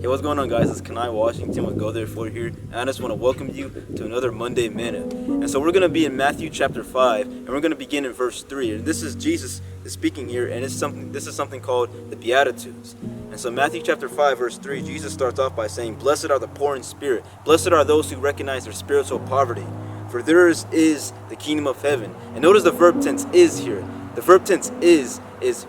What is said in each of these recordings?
Hey, what's going on, guys? It's Kani Washington with Go Therefore here, and I just want to welcome you to another Monday Manna. And so we're going to be in Matthew chapter 5, and we're going to begin in verse 3. And this is Jesus speaking here, and this is something called the Beatitudes. And so Matthew chapter 5, verse 3, Jesus starts off by saying, "Blessed are the poor in spirit. Blessed are those who recognize their spiritual poverty, for theirs is the kingdom of heaven." And notice the verb tense is here. The verb tense is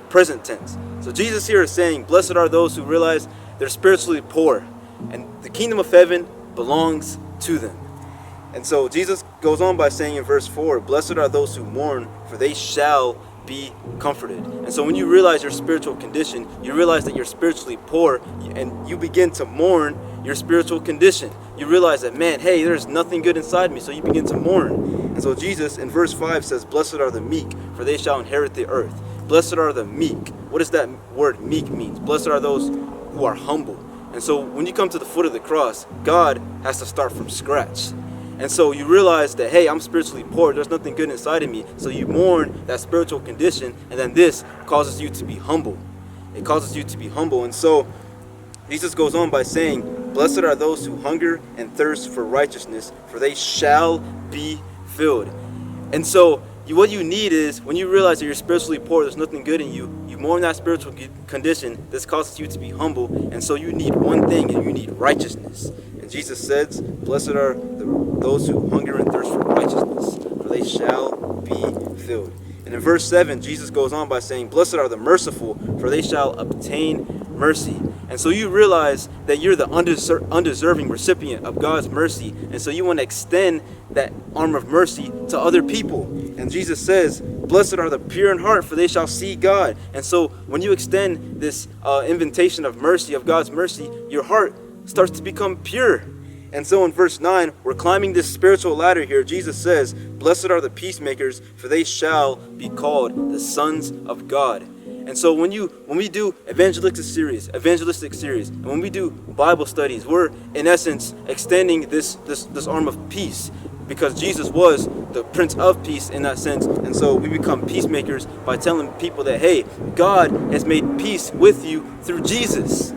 present tense. So Jesus here is saying, blessed are those who realize they're spiritually poor, and the kingdom of heaven belongs to them. And so Jesus goes on by saying in verse 4, "Blessed are those who mourn, for they shall be comforted." And so when you realize your spiritual condition, you realize that you're spiritually poor, and you begin to mourn your spiritual condition. You realize that, man, hey, there's nothing good inside me, so you begin to mourn. And so Jesus in verse 5 says, "Blessed are the meek, for they shall inherit the earth." Blessed are the meek. What does that word meek mean? Blessed are those who are humble. And so when you come to the foot of the cross, God has to start from scratch. And so you realize that, hey, I'm spiritually poor, there's nothing good inside of me. So you mourn that spiritual condition, and then this causes you to be humble. It causes you to be humble. And so Jesus goes on by saying, "Blessed are those who hunger and thirst for righteousness, for they shall be filled." And so what you need is, when you realize that you're spiritually poor, there's nothing good in you, you mourn that spiritual condition. This causes you to be humble. And so you need one thing, and you need righteousness. And Jesus says, "Blessed are those who hunger and thirst for righteousness, for they shall be filled." And in verse 7, Jesus goes on by saying, "Blessed are the merciful, for they shall obtain mercy." And so you realize that you're the undeserving recipient of God's mercy. And so you want to extend that arm of mercy to other people. And Jesus says, "Blessed are the pure in heart, for they shall see God." And so when you extend this invitation of mercy, of God's mercy, your heart starts to become pure. And so in verse 9, we're climbing this spiritual ladder here. Jesus says, "Blessed are the peacemakers, for they shall be called the sons of God." And so when we do evangelistic series, and when we do Bible studies, we're in essence extending this arm of peace, because Jesus was the Prince of Peace in that sense. And so we become peacemakers by telling people that, hey, God has made peace with you through Jesus.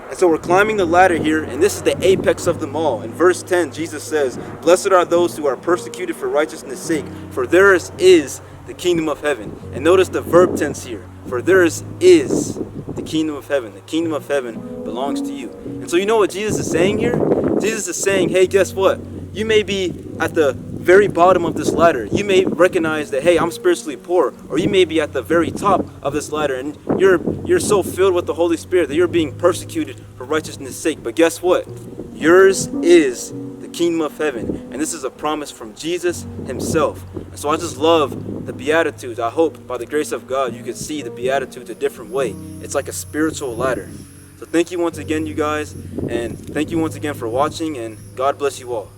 And so we're climbing the ladder here, and this is the apex of them all. In verse 10, Jesus says, "Blessed are those who are persecuted for righteousness' sake, for theirs is the kingdom of heaven." And notice the verb tense here. For theirs is the kingdom of heaven. The kingdom of heaven belongs to you. And so you know what Jesus is saying here? Jesus is saying, hey, guess what? You may be at the very bottom of this ladder. You may recognize that, hey, I'm spiritually poor. Or you may be at the very top of this ladder, and you're so filled with the Holy Spirit that you're being persecuted for righteousness' sake. But guess what? Yours is the kingdom of heaven. And this is a promise from Jesus himself. And so I just love the Beatitudes. I hope by the grace of God you can see the Beatitudes a different way. It's like a spiritual ladder. So thank you once again, you guys. And thank you once again for watching. And God bless you all.